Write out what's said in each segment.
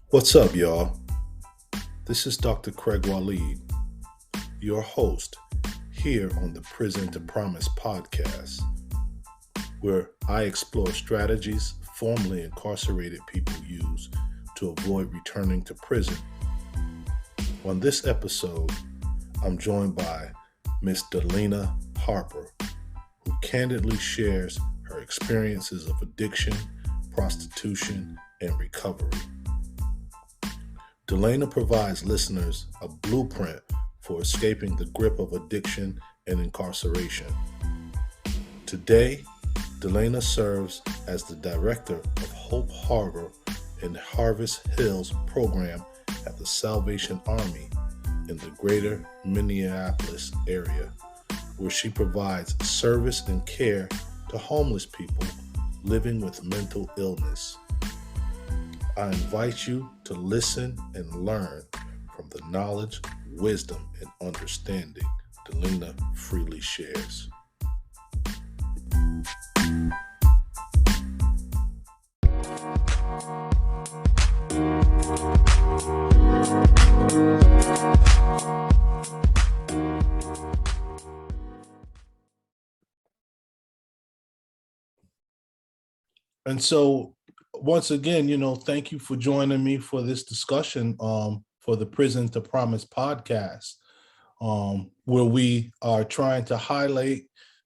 What's up, y'all? This is Dr. Craig Waleed, your host here on the Prison to Promise podcast, where I explore strategies formerly incarcerated people use to avoid returning to prison. On this episode, I'm joined by Miss Dellenna Harper, who candidly shares her experiences of addiction, prostitution, and recovery. Dellenna provides listeners a blueprint for escaping the grip of addiction and incarceration. Today, Dellenna serves as the director of Hope Harbor and Harvest Hills program at the Salvation Army in the greater Minneapolis area, where she provides service and care to homeless people living with mental illness. I invite you to listen and learn from the knowledge, wisdom, and understanding Dellenna freely shares. And so, once again, thank you for joining me for this discussion for the Prison to Promise podcast, where we are trying to highlight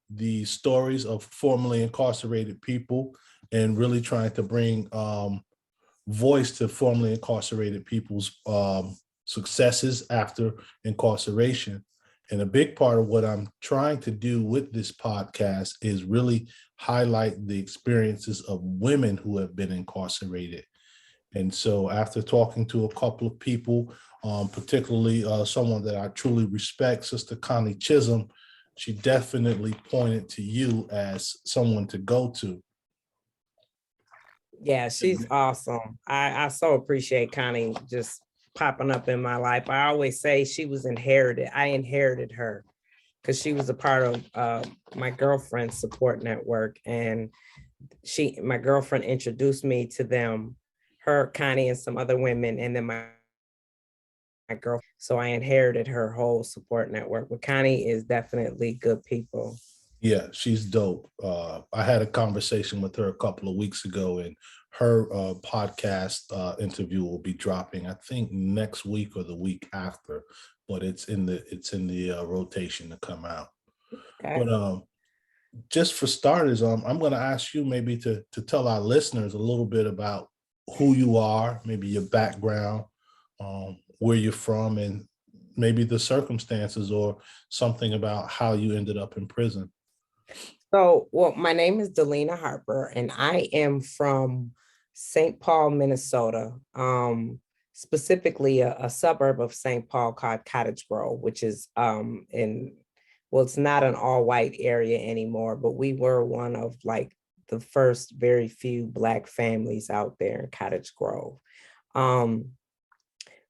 the stories of formerly incarcerated people and really trying to bring voice to formerly incarcerated people's successes after incarceration. And a big part of what I'm trying to do with this podcast is really highlight the experiences of women who have been incarcerated. And so after talking to a couple of people, particularly someone that I truly respect, Sister Connie Chisholm, she definitely pointed to you as someone to go to. Yeah, she's awesome. I so appreciate Connie just popping up in my life. I always say she was inherited. I inherited her because she was a part of my girlfriend's support network. And my girlfriend introduced me to them, her, Connie, and some other women. And then my girl. So I inherited her whole support network. But Connie is definitely good people. Yeah, she's dope. I had a conversation with her a couple of weeks ago, and her podcast interview will be dropping, I think, next week or the week after. But it's in the rotation to come out. Okay. But just for starters, I'm going to ask you maybe to tell our listeners a little bit about who you are, maybe your background, where you're from, and maybe the circumstances or something about how you ended up in prison. So, well, my name is Dellenna Harper, and I am from St. Paul, Minnesota, specifically a suburb of St. Paul called Cottage Grove, which is well, it's not an all-white area anymore, but we were one of like the first very few Black families out there in Cottage Grove.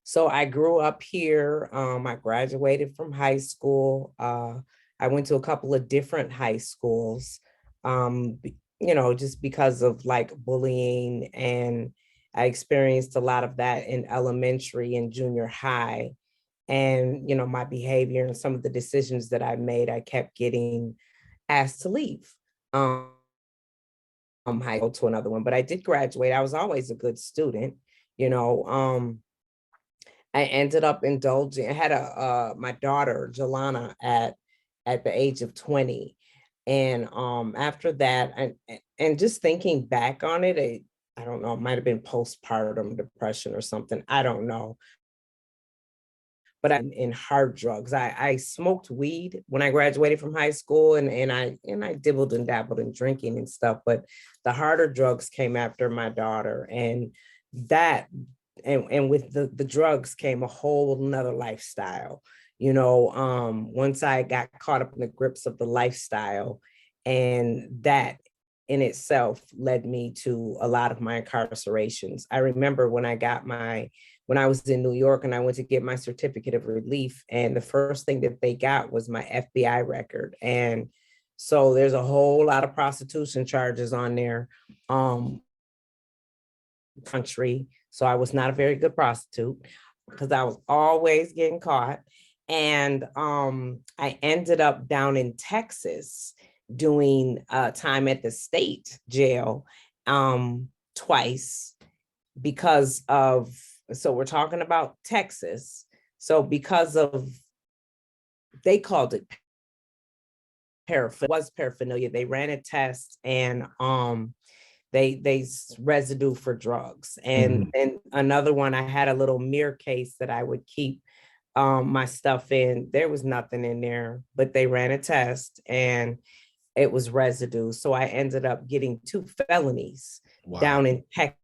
So I grew up here. I graduated from high school. I went to a couple of different high schools, just because of like bullying. And I experienced a lot of that in elementary and junior high. And, my behavior and some of the decisions that I made, I kept getting asked to leave. High school to another one, but I did graduate. I was always a good student, you know. I ended up indulging. I had my daughter Dellenna at the age of 20, and after that, and just thinking back on it, I don't know. It might have been postpartum depression or something. I don't know. But I'm in hard drugs. I smoked weed when I graduated from high school, and I dibbled and dabbled in drinking and stuff. But the harder drugs came after my daughter, and that and with the drugs came a whole nother lifestyle. Once I got caught up in the grips of the lifestyle, and that in itself led me to a lot of my incarcerations. I remember when I was in New York and I went to get my certificate of relief, and the first thing that they got was my FBI record. And so there's a whole lot of prostitution charges on there. country. So I was not a very good prostitute because I was always getting caught. And I ended up down in Texas doing time at the state jail twice because of, so we're talking about Texas. So because of, they called it paraphernalia. They ran a test and they residue for drugs. And another one, I had a little mirror case that I would keep my stuff in. There was nothing in there, but they ran a test and it was residue. So I ended up getting 2 felonies down in Texas,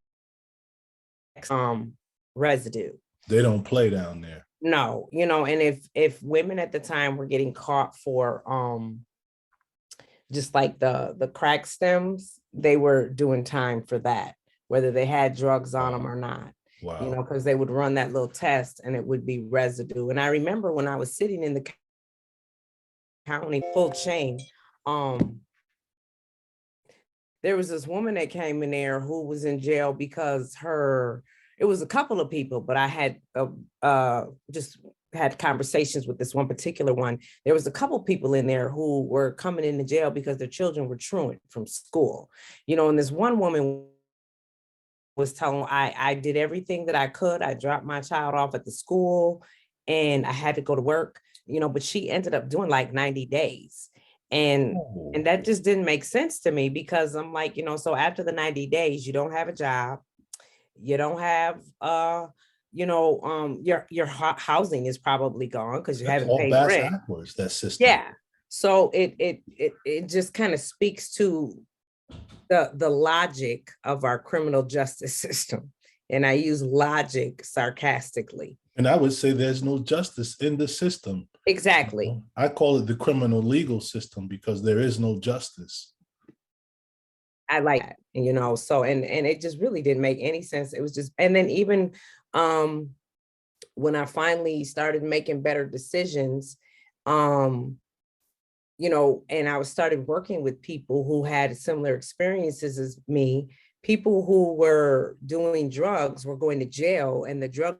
residue. They don't play down there. No, and if women at the time were getting caught for just like the crack stems, they were doing time for that, whether they had drugs on them or not. Wow. Because they would run that little test and it would be residue. And I remember when I was sitting in the county full chain, there was this woman that came in there who was in jail because it was a couple of people, but I had just had conversations with this one particular one. There was a couple people in there who were coming into jail because their children were truant from school, and this one woman was telling, I did everything that I could. I dropped my child off at the school and I had to go to work, but she ended up doing like 90 days. And that just didn't make sense to me because I'm like, so after the 90 days, you don't have a job, you don't have, your housing is probably gone because you haven't paid rent. Backwards, that system. Yeah. So it just kind of speaks to the logic of our criminal justice system. And I use logic sarcastically. And I would say there's no justice in the system. Exactly. I call it the criminal legal system because there is no justice. I like that, so, and it just really didn't make any sense. It was just, and then even when I finally started making better decisions, and I started working with people who had similar experiences as me, people who were doing drugs were going to jail, and the drug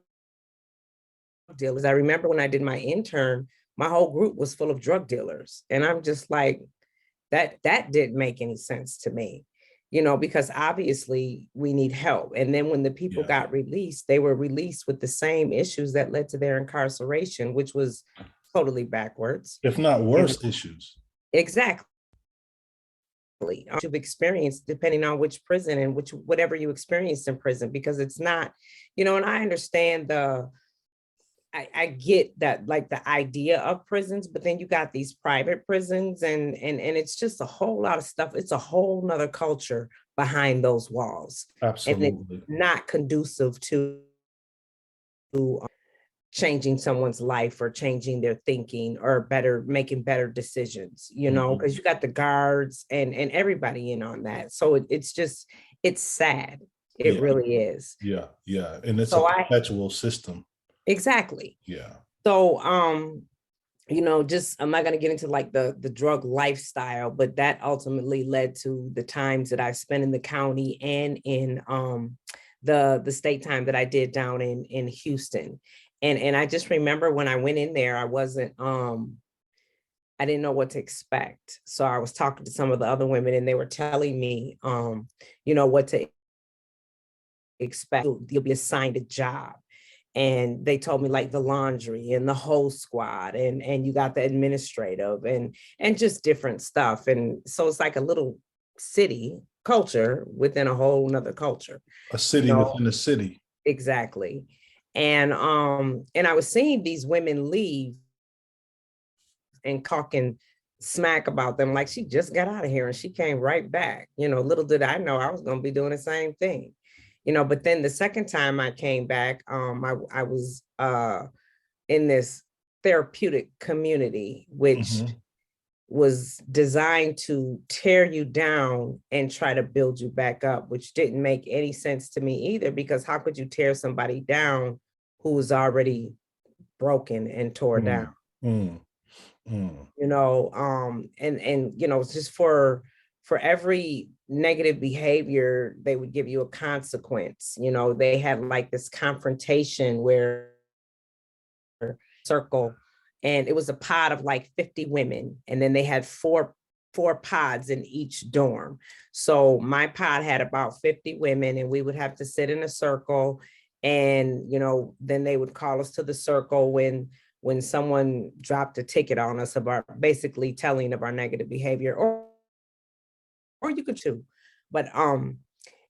dealers, I remember when I did my intern, my whole group was full of drug dealers. And I'm just like, that didn't make any sense to me, because obviously we need help. And then when the people got released, they were released with the same issues that led to their incarceration, which was totally backwards. If not worse issues. Exactly. You've experienced depending on which prison and whatever you experienced in prison, because it's not, and I understand I get that, like the idea of prisons, but then you got these private prisons and it's just a whole lot of stuff. It's a whole nother culture behind those walls. Absolutely. And it's not conducive to changing someone's life or changing their thinking or making better decisions, because you got the guards and everybody in on that. So it's sad. It really is. Yeah. And it's a perpetual system. Exactly. Yeah. So, just, I'm not going to get into like the drug lifestyle, but that ultimately led to the times that I spent in the county and in the state time that I did down in Houston. And I just remember when I went in there, I wasn't, I didn't know what to expect. So I was talking to some of the other women and they were telling me, what to expect. You'll be assigned a job. And they told me like the laundry and the whole squad and you got the administrative and just different stuff. And so it's like a little city culture within a whole nother culture. A city within a city. Exactly. And I was seeing these women leave and talking smack about them. Like she just got out of here and she came right back. Little did I know I was going to be doing the same thing. But then the second time I came back, I was in this therapeutic community, which was designed to tear you down and try to build you back up, which didn't make any sense to me either, because how could you tear somebody down who was already broken and tore down? And just for for every negative behavior, they would give you a consequence. You know, they had like this confrontation where circle, and it was a pod of like 50 women. And then they had four pods in each dorm. So my pod had about 50 women, and we would have to sit in a circle. And, you know, then they would call us to the circle when someone dropped a ticket on us about basically telling of our negative behavior, or you could too. But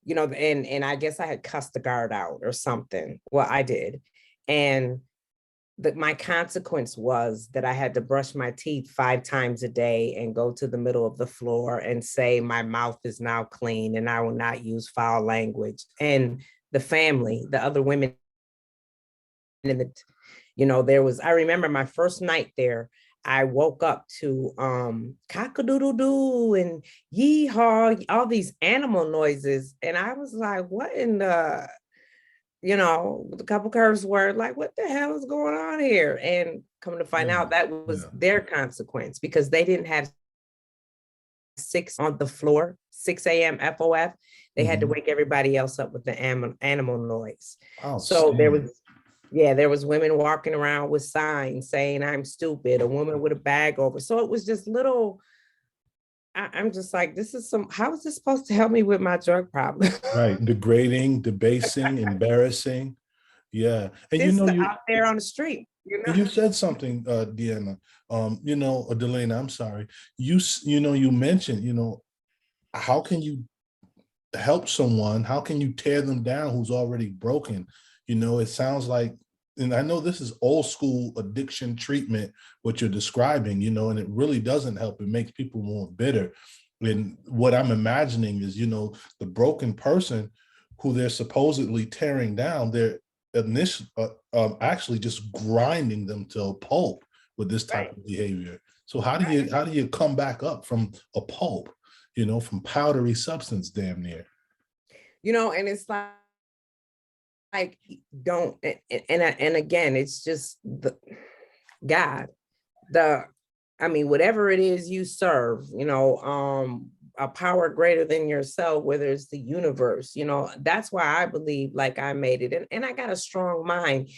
you know, and I guess I had cussed the guard out or something. Well, I did. And my consequence was that I had to brush my teeth 5 times a day and go to the middle of the floor and say, my mouth is now clean and I will not use foul language. And the family, the other women in the, you know, I remember my first night there, I woke up to cock-a-doodle-doo and yeehaw, all these animal noises. And I was like, what in the, you know, with a couple curse words, like, what the hell is going on here? And coming to find out that was their consequence, because they didn't have 6 on the floor, 6 a.m. FOF. They had to wake everybody else up with the animal noise. Oh, so there was women walking around with signs saying, I'm stupid, a woman with a bag over. So it was just little, I'm just like, how is this supposed to help me with my drug problem? Right. Degrading, debasing, embarrassing. Yeah. And This out there on the street. You know? You said something, Deanna, you know, or Dellenna, I'm sorry. You mentioned, you know, how can you help someone? How can you tear them down who's already broken? You know, it sounds like, and I know this is old school addiction treatment, what you're describing, you know, and it really doesn't help. It makes people more bitter. And what I'm imagining is, you know, the broken person who they're supposedly tearing down, they're actually just grinding them to a pulp with this type of behavior. So how do you come back up from a pulp, you know, from powdery substance, damn near? You know, and it's like don't, and again, it's just the God, I mean, whatever it is you serve, you know, a power greater than yourself, whether it's the universe, you know, that's why I believe like I made it. And I got a strong mind.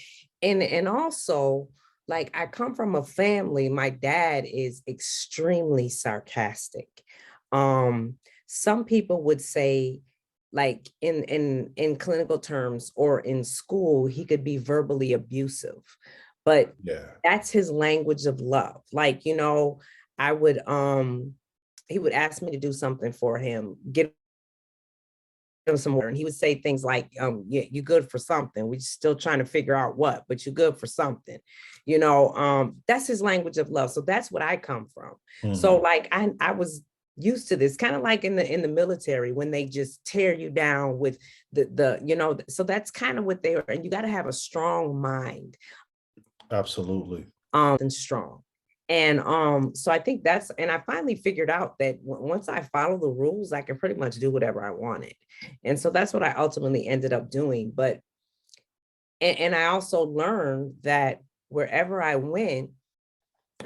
And also, like, I come from a family, my dad is extremely sarcastic. Some people would say, like in clinical terms or in school, he could be verbally abusive, but that's his language of love. Like, you know, I would he would ask me to do something for him, get him some more, and he would say things like, yeah, you're good for something, we're still trying to figure out what, but you're good for something, you know. That's his language of love. So that's what I come from. So like I was used to this, kind of like in the military when they just tear you down with the you know. So that's kind of what they are. And you got to have a strong mind. Absolutely. And strong. And so I think and I finally figured out that once I follow the rules, I can pretty much do whatever I wanted. And so that's what I ultimately ended up doing. But and I also learned that wherever I went,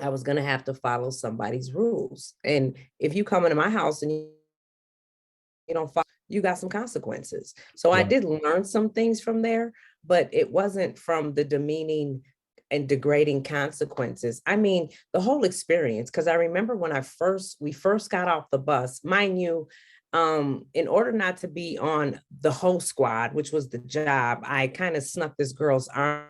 I was going to have to follow somebody's rules. And if you come into my house and you don't follow, you got some consequences. So I did learn some things from there, but it wasn't from the demeaning and degrading consequences. I mean, the whole experience, because I remember when we first got off the bus, mind you, in order not to be on the whole squad, which was the job, I kind of snuck this girl's arm.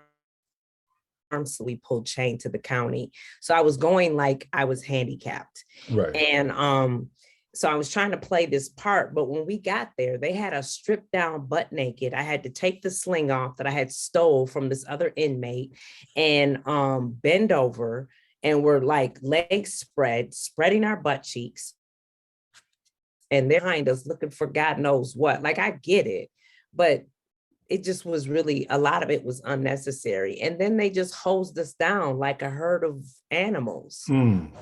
So we pulled chain to the county. So I was going like I was handicapped. Right. And so I was trying to play this part, but when we got there, they had us stripped down butt naked. I had to take the sling off that I had stole from this other inmate and bend over, and we're like legs spreading our butt cheeks. And they're behind us looking for God knows what. Like, I get it, but it just was really, a lot of it was unnecessary. And then they just hosed us down like a herd of animals.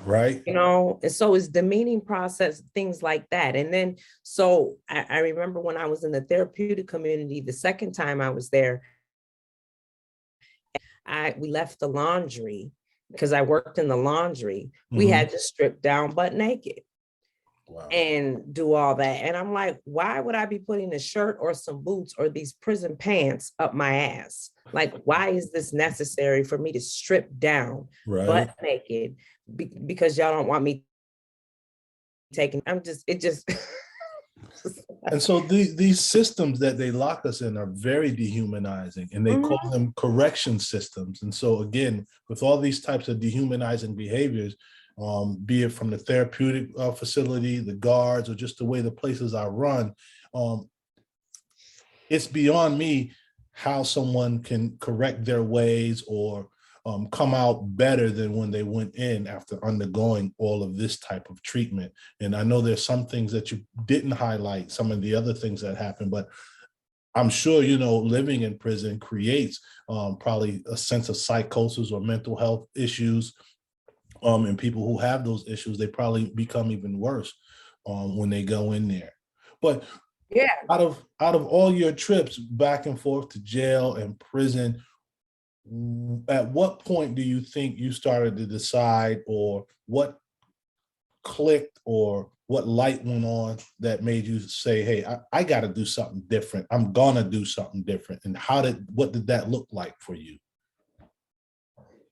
Right. You know, and so it's demeaning process, things like that. And then, so I remember when I was in the therapeutic community, the second time I was there, we left the laundry because I worked in the laundry. We had to strip down butt naked. Wow. and do all that. And I'm like, why would I be putting a shirt or some boots or these prison pants up my ass? Like, why is this necessary for me to strip down Right. butt naked because y'all don't want me taking? It just. And so these systems that they lock us in are very dehumanizing, and they call them correction systems. And so again, with all these types of dehumanizing behaviors, be it from the therapeutic facility, the guards, or just the way the places are run, it's beyond me how someone can correct their ways or come out better than when they went in after undergoing all of this type of treatment. And I know there's some things that you didn't highlight, some of the other things that happened, but I'm sure, you know, living in prison creates probably a sense of psychosis or mental health issues. And people who have those issues, they probably become even worse when they go in there. But Yeah. out of all your trips back and forth to jail and prison, at what point do you think you started to decide, or what clicked, or what light went on that made you say, hey, I got to do something different. I'm gonna do something different. And what did that look like for you?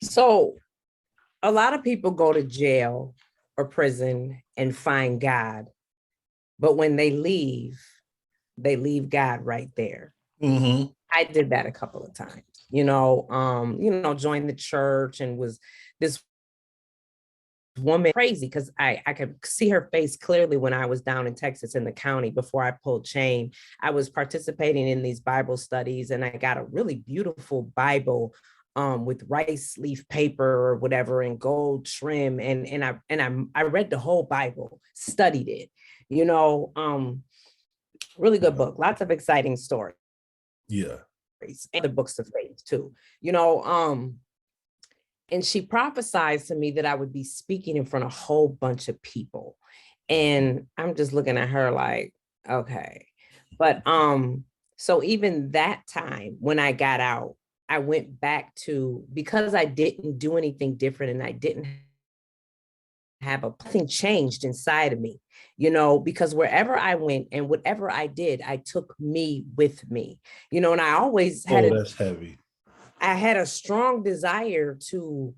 So a lot of people go to jail or prison and find God, but when they leave God right there. Mm-hmm. I did that a couple of times, joined the church and was this woman crazy because I could see her face clearly when I was down in Texas in the county before I pulled chain. I was participating in these Bible studies, and I got a really beautiful Bible with rice leaf paper or whatever and gold trim, and I read the whole Bible, studied it, really good book, lots of exciting stories. Yeah. And the books of faith too, and she prophesied to me that I would be speaking in front of a whole bunch of people. And I'm just looking at her like, okay. But so even that time when I got out, I went back to, because I didn't do anything different and I didn't have nothing changed inside of me, because wherever I went and whatever I did, I took me with me, and I always had That's heavy. I had a strong desire to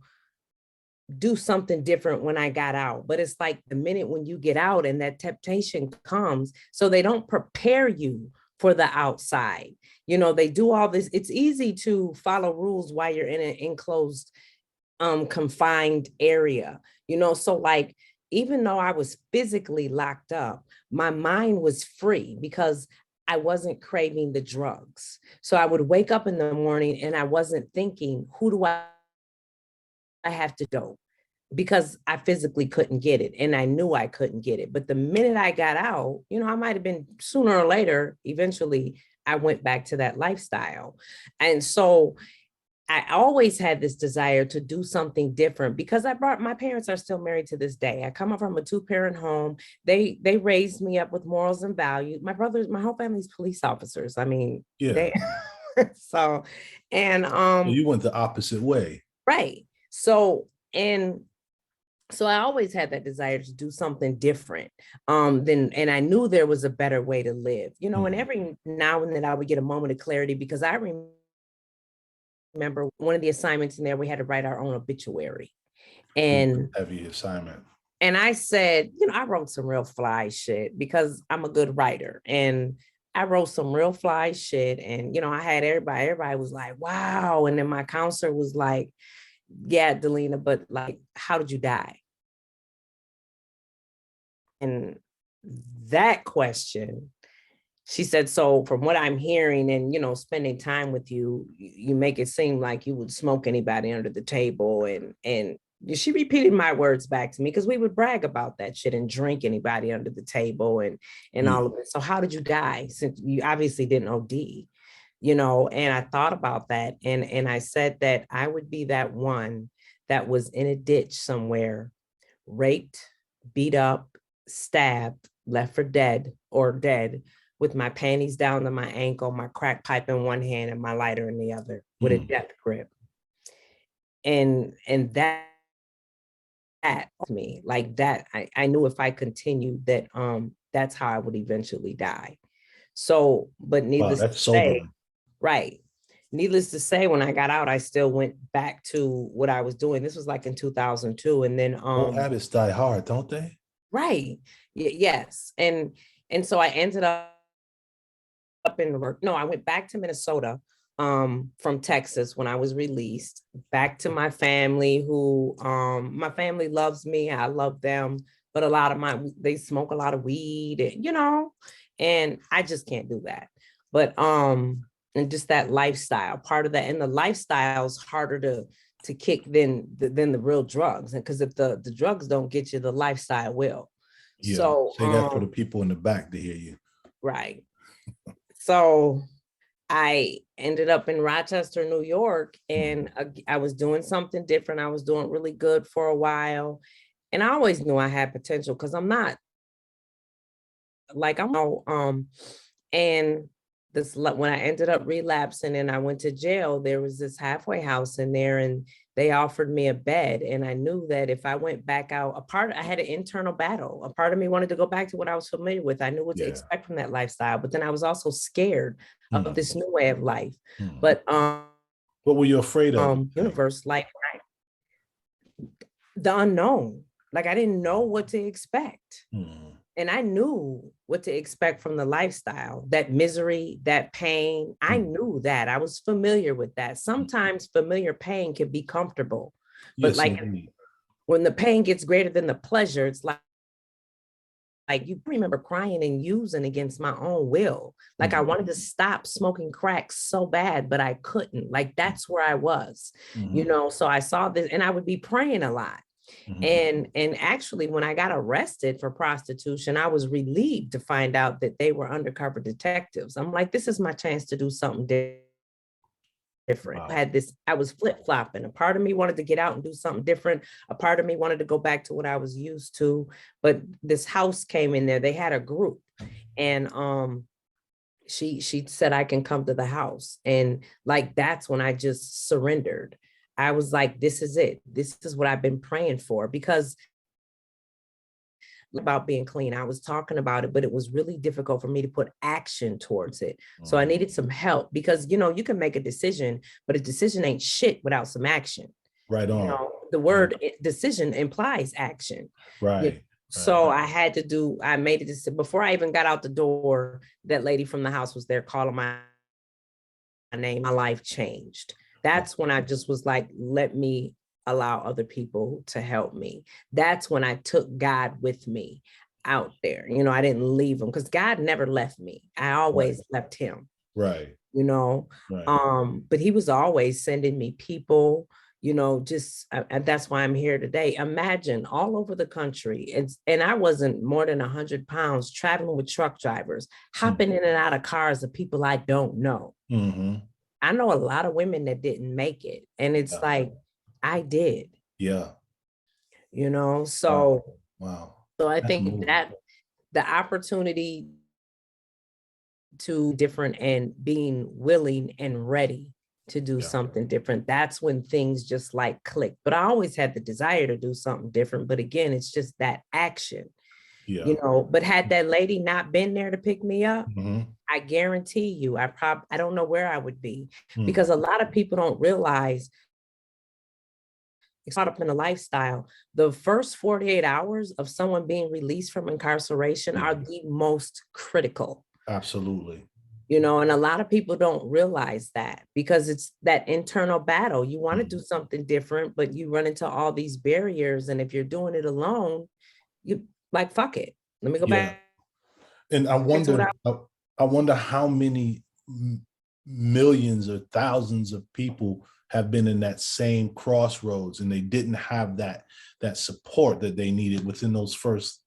do something different when I got out. But it's like the minute when you get out and that temptation comes, so they don't prepare you for the outside. They do all this. It's easy to follow rules while you're in an enclosed, confined area, so like, even though I was physically locked up, my mind was free because I wasn't craving the drugs. So I would wake up in the morning and I wasn't thinking, who do I have to dope? Because I physically couldn't get it and I knew I couldn't get it. But the minute I got out, I might have been sooner or later, eventually I went back to that lifestyle. And so I always had this desire to do something different because my parents are still married to this day. I come up from a 2-parent home. They raised me up with morals and values. My whole family's police officers. I mean, Yeah. so, and So you went the opposite way. right. So I always had that desire to do something different. And I knew there was a better way to live, and every now and then I would get a moment of clarity because I remember one of the assignments in there, we had to write our own obituary. And heavy assignment. And I said, I wrote some real fly shit because I'm a good writer. And I wrote some real fly shit. And, I had everybody was like, wow. And then my counselor was like, yeah, Dellenna, but like, how did you die? And that question, she said, so from what I'm hearing and, spending time with you, you make it seem like you would smoke anybody under the table. And she repeated my words back to me because we would brag about that shit and drink anybody under the table and all of it. So how did you die? Since you obviously didn't OD, and I thought about that. And I said that I would be that one that was in a ditch somewhere, raped, beat up, stabbed, left for dead or dead, with my panties down to my ankle, my crack pipe in one hand and my lighter in the other with a death grip. And that me like that. I knew if I continued that, that's how I would eventually die. So, but Wow, needless to that's say, sobering. right. Needless to say, when I got out, I still went back to what I was doing. This was like in 2002. And then, Old habits die hard, don't they? right. Yes. And so I ended up in work. No, I went back to Minnesota from Texas when I was released, back to my family who my family loves me. I love them, but a lot of they smoke a lot of weed, and, and I just can't do that. But and just that lifestyle, part of that, and the lifestyle is harder to kick than the real drugs. And because if the drugs don't get you, the lifestyle will. Yeah. So Say that for the people in the back to hear you. right. So I ended up in Rochester, New York, and I was doing something different. I was doing really good for a while. And I always knew I had potential because I'm not like and this, when I ended up relapsing and I went to jail, there was this halfway house in there, and they offered me a bed. And I knew that if I went back out, I had an internal battle. A part of me wanted to go back to what I was familiar with. I knew what to Yeah. expect from that lifestyle, but then I was also scared of this new way of life. Hmm. But What were you afraid of? universe, like the unknown. Like I didn't know what to expect. Hmm. And I knew what to expect from the lifestyle, that misery, that pain. I knew that. I was familiar with that. Sometimes familiar pain can be comfortable, but Yes, like indeed. when the pain gets greater than the pleasure, it's like you remember crying and using against my own will. Like I wanted to stop smoking crack so bad, but I couldn't. Like that's where I was, So I saw this, and I would be praying a lot. And actually, when I got arrested for prostitution, I was relieved to find out that they were undercover detectives. I'm like, this is my chance to do something different. I Wow. had this, I was flip-flopping. A part of me wanted to get out and do something different. A part of me wanted to go back to what I was used to. But this house came in there. They had a group. And she said I can come to the house. And like that's when I just surrendered. I was like, this is it. This is what I've been praying for, because about being clean. I was talking about it, but it was really difficult for me to put action towards it. So I needed some help, because you can make a decision, but a decision ain't shit without some action. Right on. The word decision implies action. Right. So I made a decision before I even got out the door. That lady from the house was there calling my name. My life changed. That's when I just was like, let me allow other people to help me. That's when I took God with me out there. I didn't leave him, because God never left me. I always left him. Right. But he was always sending me people, and that's why I'm here today. Imagine all over the country. And I wasn't more than 100 pounds, traveling with truck drivers, hopping in and out of cars of people I don't know. I know a lot of women that didn't make it. And it's like, I did. Yeah. So Wow. So I That's think moving. that the opportunity to different and being willing and ready to do something different, that's when things just like click. But I always had the desire to do something different. But again, it's just that action, but had that lady not been there to pick me up, I guarantee you, I don't know where I would be, because a lot of people don't realize, caught up in a lifestyle, the first 48 hours of someone being released from incarceration are the most critical. Absolutely. And a lot of people don't realize that, because it's that internal battle. You want to do something different, but you run into all these barriers. And if you're doing it alone, you like, fuck it. Let me go back. And I wonder how many millions or thousands of people have been in that same crossroads, and they didn't have that support that they needed within those first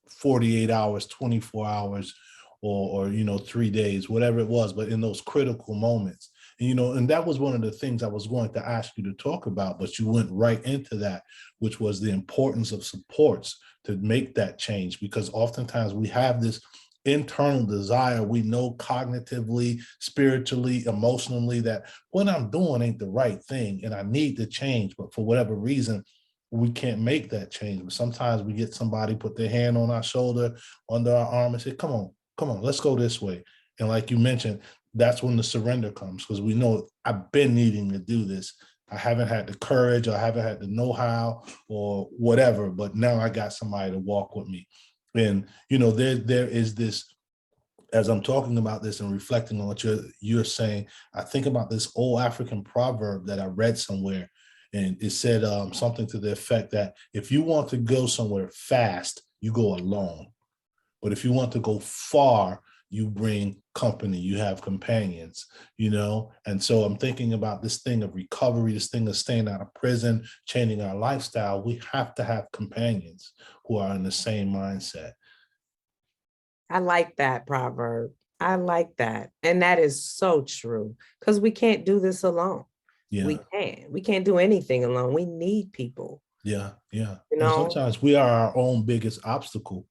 48 hours, 24 hours, or 3 days, whatever it was, but in those critical moments. And that was one of the things I was going to ask you to talk about, but you went right into that, which was the importance of supports to make that change, because oftentimes we have this internal desire. We know cognitively, spiritually, emotionally that what I'm doing ain't the right thing and I need to change. But for whatever reason, we can't make that change. But sometimes we get somebody put their hand on our shoulder, under our arm, and say, come on, let's go this way. And like you mentioned, that's when the surrender comes, because we know I've been needing to do this. I haven't had the courage, or I haven't had the know-how or whatever, but now I got somebody to walk with me. And, there is this, as I'm talking about this and reflecting on what you're saying, I think about this old African proverb that I read somewhere, and it said something to the effect that if you want to go somewhere fast, you go alone. But if you want to go far, you bring company, you have companions, And so I'm thinking about this thing of recovery, this thing of staying out of prison, changing our lifestyle. We have to have companions who are in the same mindset. I like that proverb. I like that. And that is so true, because we can't do this alone. Yeah. We can't do anything alone. We need people. Yeah. You And know, sometimes we are our own biggest obstacle.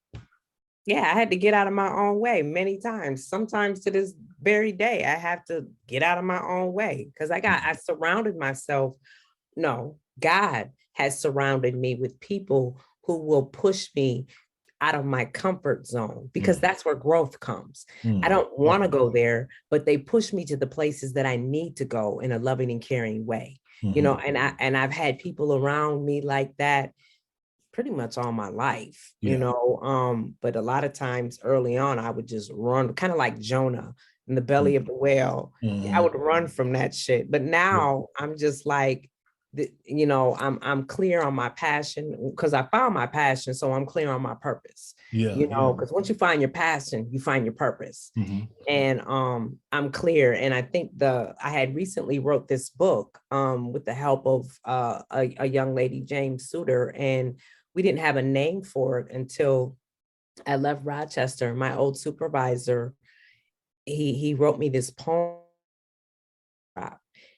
yeah, I had to get out of my own way many times. Sometimes to this very day, I have to get out of my own way, because I surrounded myself. No, God has surrounded me with people who will push me out of my comfort zone, because that's where growth comes. I don't want to go there, but they push me to the places that I need to go in a loving and caring way. And I've had people around me like that pretty much all my life, but a lot of times early on, I would just run, kind of like Jonah in the belly of the whale. I would run from that shit. But now I'm just like, I'm clear on my passion, because I found my passion. So I'm clear on my purpose, because once you find your passion, you find your purpose. And I'm clear. And I think I had recently wrote this book with the help of a young lady, James Suter, and we didn't have a name for it until I left Rochester. My old supervisor, he wrote me this poem,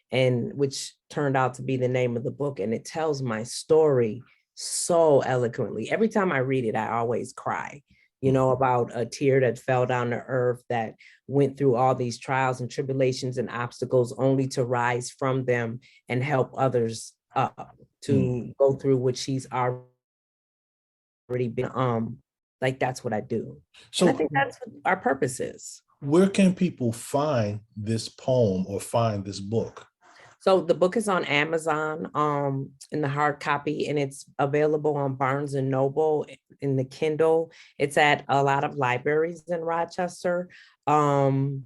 and which turned out to be the name of the book. And it tells my story so eloquently. Every time I read it, I always cry, about a tear that fell down to earth, that went through all these trials and tribulations and obstacles, only to rise from them and help others to go through what she's already been. Like, that's what I do. So and I think that's what our purpose is. Where can people find this poem or find this book? So the book is on Amazon in the hard copy, and it's available on Barnes and Noble in the Kindle. It's at a lot of libraries in Rochester. And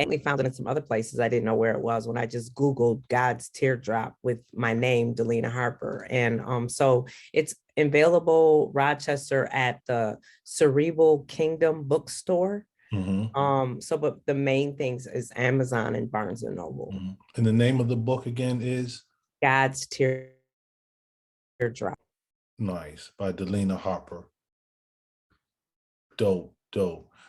we found it in some other places. I didn't know where it was when I just Googled God's Teardrop with my name, Dellenna Harper. And so it's available Rochester at the Cerebral Kingdom bookstore. But the main things is Amazon and Barnes and Noble. And the name of the book again is God's Teardrop. Nice, by Dellenna Harper. Dope.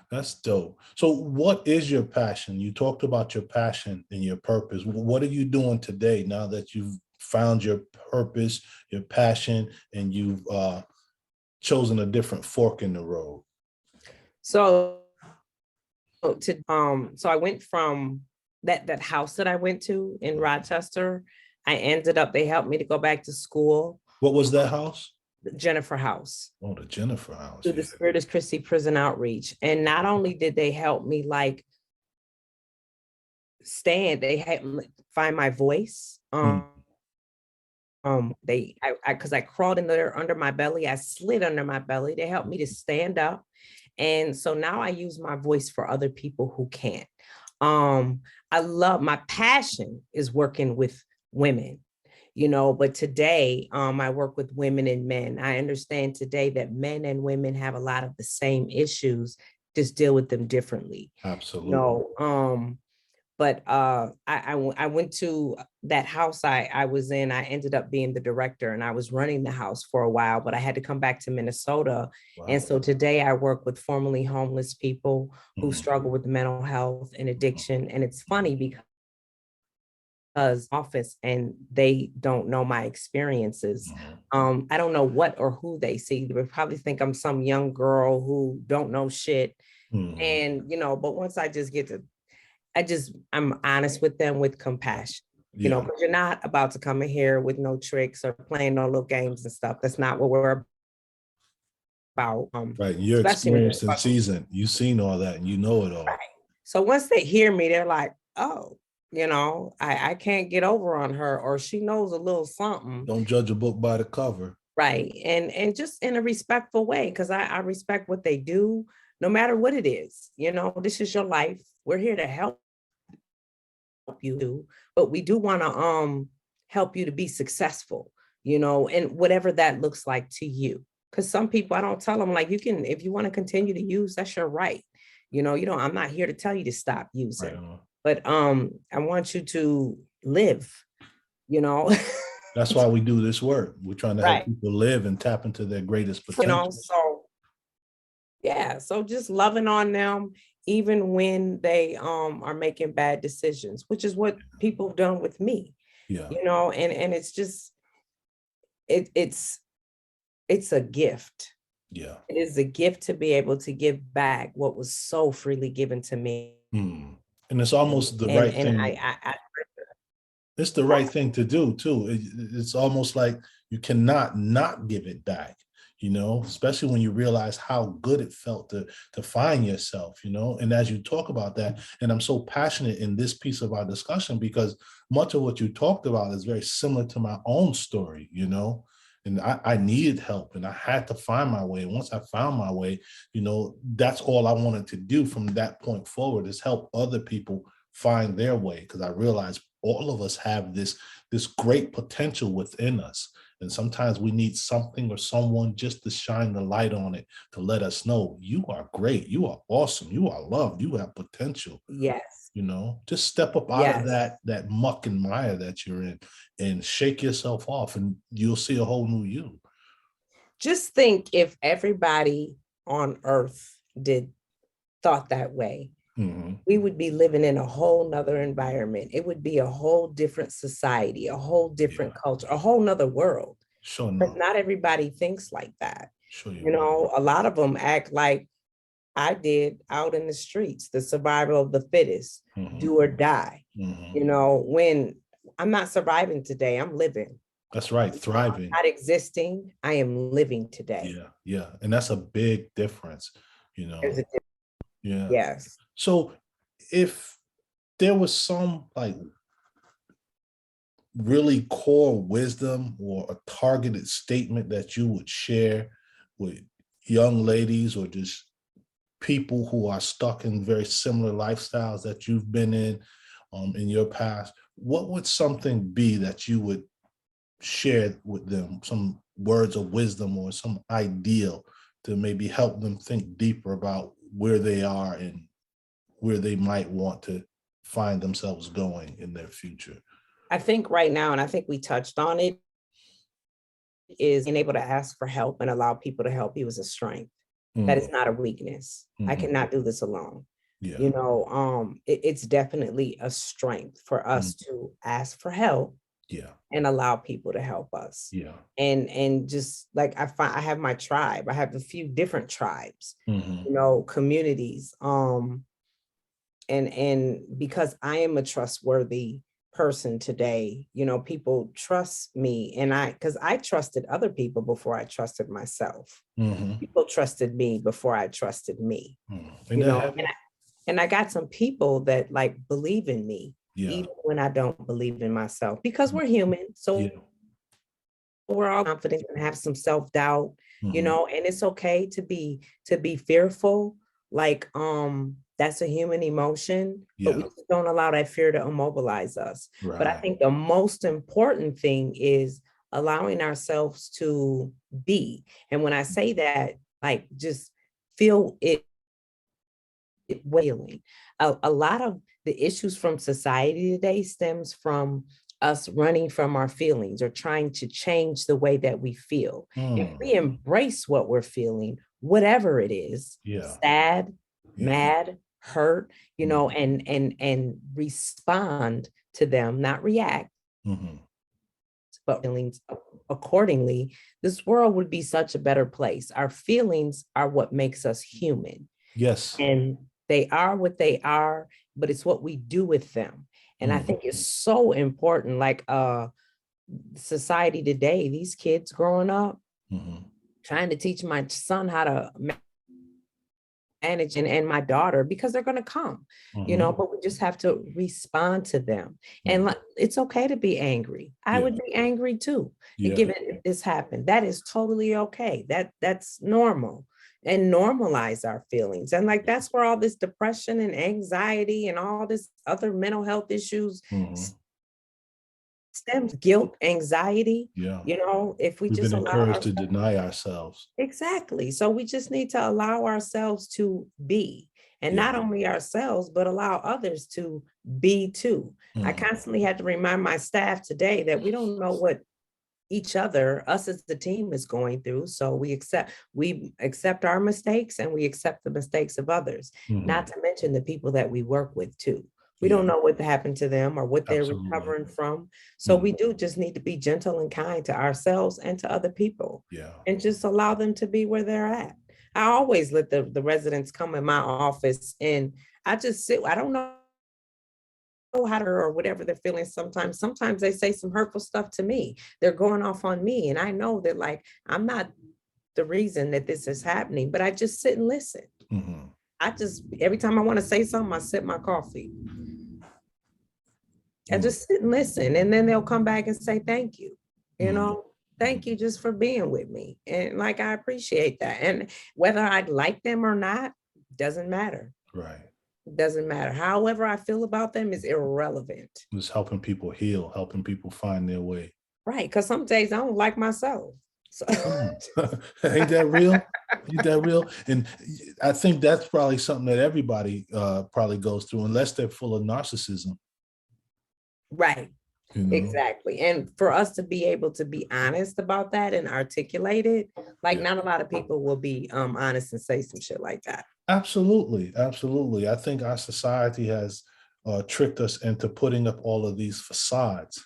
That's dope. So what is your passion? You talked about your passion and your purpose. What are you doing today now that you've found your purpose, your passion, and you've chosen a different fork in the road? So I went from that house that I went to in Rochester. They helped me to go back to school. What was that house? The Jennifer House. Oh, the Jennifer House. Through the Spirit of Kristie Prison Outreach. And not only did they help me like stand, they helped me find my voice. Because I crawled in there under my belly, I slid under my belly. They helped me to stand up. And so now I use my voice for other people who can't. I love, my passion is working with women, but today I work with women and men. I understand today that men and women have a lot of the same issues, just deal with them differently. Absolutely. But I went to that house I was in. I ended up being the director, and I was running the house for a while, but I had to come back to Minnesota. Wow. And so today I work with formerly homeless people who struggle with mental health and addiction. And it's funny because office and they don't know my experiences. I don't know what or who they see. They would probably think I'm some young girl who don't know shit. And, but once I just get to I'm honest with them with compassion. you know, Yeah. because you're not about to come in here with no tricks or playing no little games and stuff. That's not what we're about. Right. You're Especially when experienced and seasoned. You've seen all that and you know it all. right. So once they hear me, they're like, oh, you know, I can't get over on her, or she knows a little something. Don't judge a book by the cover. Right. And just in a respectful way, because I respect what they do, no matter what it is. You know, this is your life. We're here to help you, but we do want to help you to be successful, you know, and whatever that looks like to you. Because some people, I don't tell them, like, you can, if you want to continue to use, that's your right. You know, you don't, I'm not here to tell you to stop using, Right. but I want you to live, you know. That's why we do this work. We're trying to help Right. people live and tap into their greatest You potential. know, so yeah, so just loving on them, even when they are making bad decisions, which is what people have done with me. Yeah. You know, and it's just it's a gift. Yeah. It is a gift to be able to give back what was so freely given to me. And it's almost the right And thing. It's the right thing to do too. It's almost like you cannot not give it back, you know, especially when you realize how good it felt to find yourself, you know. And as you talk about that, and I'm so passionate in this piece of our discussion because much of what you talked about is very similar to my own story, you know. And I needed help and I had to find my way. And once I found my way, you know, that's all I wanted to do from that point forward is help other people find their way. Because I realized all of us have this great potential within us. And sometimes we need something or someone just to shine the light on it to let us know you are great, you are awesome, you are loved, you have potential. Yes. You know, just step up out of that muck and mire that you're in and shake yourself off and you'll see a whole new you. Just think if everybody on earth thought that way, we would be living in a whole nother environment. It would be a whole different society, a whole different culture, a whole nother world. Sure. But not everybody thinks like that. Sure. You know, a lot of them act like I did out in the streets, the survival of the fittest, do or die. You know, when I'm not surviving today, I'm living. That's right. Thriving. I'm not existing. I am living today. Yeah. Yeah. And that's a big difference, you know. Yeah. Yes. So if there was some like really core wisdom or a targeted statement that you would share with young ladies or just people who are stuck in very similar lifestyles that you've been in your past, what would something be that you would share with them? Some words of wisdom or some ideal to maybe help them think deeper about where they are and where they might want to find themselves going in their future? I think right now, and I think we touched on it, is being able to ask for help and allow people to help you is a strength. That is not a weakness. I cannot do this alone. Yeah. You know, it's definitely a strength for us to ask for help. Yeah. And allow people to help us. Yeah. And just like I have my tribe. I have a few different tribes, you know, communities. And because I am a trustworthy person today, you know, people trust me, and because I trusted other people before I trusted myself. People trusted me before I trusted me. You know, and I got some people that like believe in me, even when I don't believe in myself, because we're human. So we're all confident and have some self-doubt, you know, and it's okay to be fearful. Like, that's a human emotion, but we just don't allow that fear to immobilize us. Right. But I think the most important thing is allowing ourselves to be. And when I say that, like, just feel it wailing. A lot of the issues from society today stems from us running from our feelings or trying to change the way that we feel. If we embrace what we're feeling, whatever it is, sad, mad, hurt, you know, and respond to them, not react, but feelings accordingly, this world would be such a better place. Our feelings are what makes us human. Yes. And they are what they are, but it's what we do with them. And I think it's so important, like society today, these kids growing up, trying to teach my son how to manage and my daughter, because they're going to come, but we just have to respond to them. And it's okay to be angry. I would be angry too, given if this happened. That is totally okay. That's normal. And normalize our feelings. And like, that's where all this depression and anxiety and all this other mental health issues stems, guilt, anxiety. If we we've just been allow encouraged to deny ourselves. Exactly. So we just need to allow ourselves to be, and not only ourselves, but allow others to be too. I constantly had to remind my staff today that we don't know what each other, us as the team, is going through. So we accept our mistakes, and we accept the mistakes of others, not to mention the people that we work with too. We don't know what happened to them or what they're recovering from. So we do just need to be gentle and kind to ourselves and to other people, and just allow them to be where they're at. I always let the residents come in my office, and I just sit. I don't know how to, or whatever they're feeling. Sometimes they say some hurtful stuff to me. They're going off on me. And I know that, like, I'm not the reason that this is happening, but I just sit and listen. Every time I want to say something, I sip my coffee. I just sit and listen. And then they'll come back and say, thank you. Thank you just for being with me. And like, I appreciate that. And whether I like them or not, doesn't matter. Right. Doesn't matter. However I feel about them is irrelevant. It's helping people heal, helping people find their way. Right. Because some days I don't like myself. So. Ain't that real? Ain't that real? And I think that's probably something that everybody probably goes through, unless they're full of narcissism. Right. Exactly. And for us to be able to be honest about that and articulate it, like, not a lot of people will be honest and say some shit like that. Absolutely. Absolutely. I think our society has tricked us into putting up all of these facades,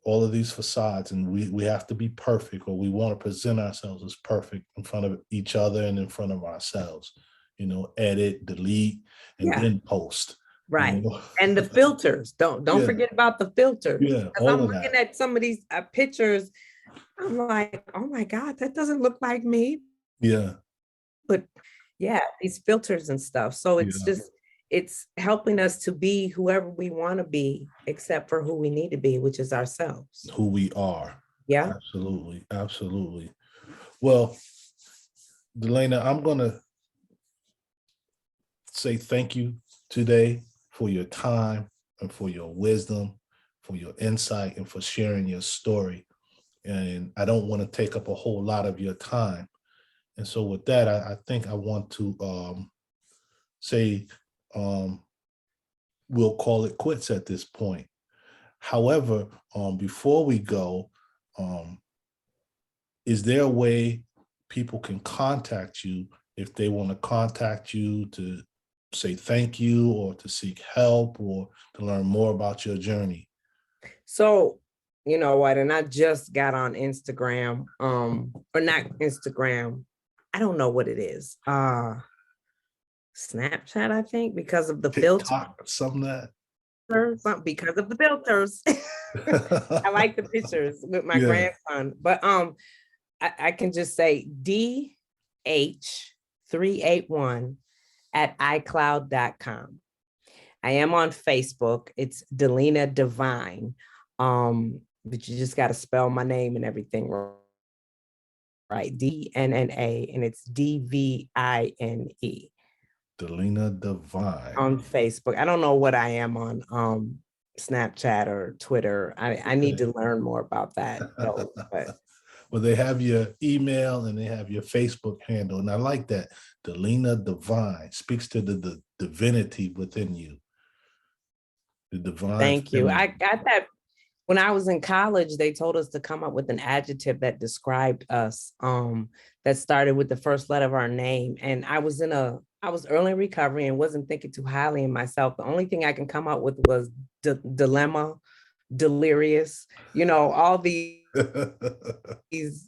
all of these facades, and we have to be perfect, or we want to present ourselves as perfect in front of each other and in front of ourselves, edit, delete, and then post. Right. And the filters, don't forget about the filters. Yeah, all I'm of looking that. at some of these pictures. I'm like, oh my God, that doesn't look like me. Yeah. But these filters and stuff. So it's just, it's helping us to be whoever we want to be, except for who we need to be, which is ourselves. Who we are. Yeah. Absolutely. Absolutely. Well, Dellenna, I'm going to say thank you today for your time and for your wisdom, for your insight, and for sharing your story. And I don't want to take up a whole lot of your time. And so with that, I think I want to say we'll call it quits at this point. However, before we go, is there a way people can contact you if they want to contact you to say thank you, or to seek help, or to learn more about your journey? So, you know what, and I just got on Instagram, or not Instagram, I don't know what it is. Snapchat, I think, because of the filter. Something that. Because of the filters. I like the pictures with my grandson, but I can just say DH381@iCloud.com. I am on Facebook. It's Dellenna Divine. But you just got to spell my name and everything right. DNNA, and it's DVINE. Dellenna Divine. On Facebook. I don't know what I am on Snapchat or Twitter. I need to learn more about that. Though, but. Well, they have your email and they have your Facebook handle. And I like that. Dellenna Divine speaks to the divinity within you. The divine. Thank you. I got that. When I was in college, they told us to come up with an adjective that described us, that started with the first letter of our name. And I was early in recovery and wasn't thinking too highly of myself. The only thing I can come up with was dilemma, delirious, all these,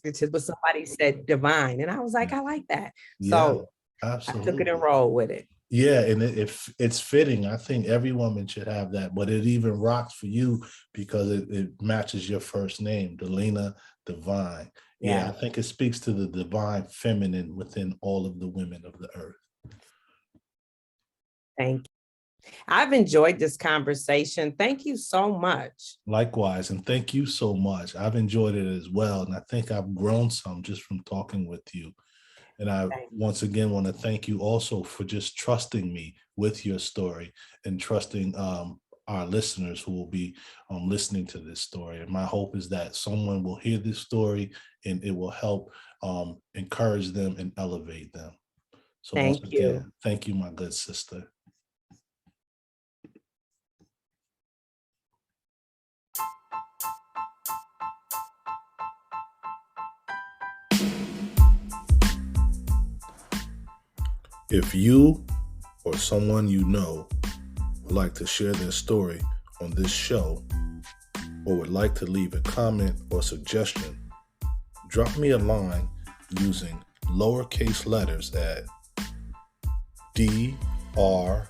but somebody said divine. And I was like, I like that. So absolutely. I took it and rolled with it. Yeah, and it's fitting. I think every woman should have that, but it even rocks for you because it matches your first name, Dellenna Divine. Yeah, Yeah, I think it speaks to the divine feminine within all of the women of the earth. thank you. I've enjoyed this conversation. Thank you so much. Likewise, and thank you so much. I've enjoyed it as well, and I think I've grown some just from talking with you. And I Thank once again want to thank you also for just trusting me with your story and trusting our listeners who will be listening to this story. And my hope is that someone will hear this story and it will help encourage them and elevate them. So once thank you. again, thank you, my good sister. If you or someone you know would like to share their story on this show or would like to leave a comment or suggestion, drop me a line using lowercase letters at DrCRAIGWALEED,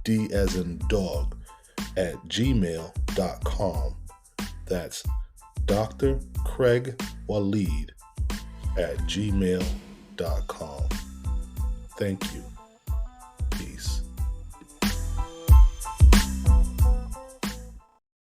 D as in dog, at gmail.com. That's Dr. Craig Waleed at gmail.com. Thank you.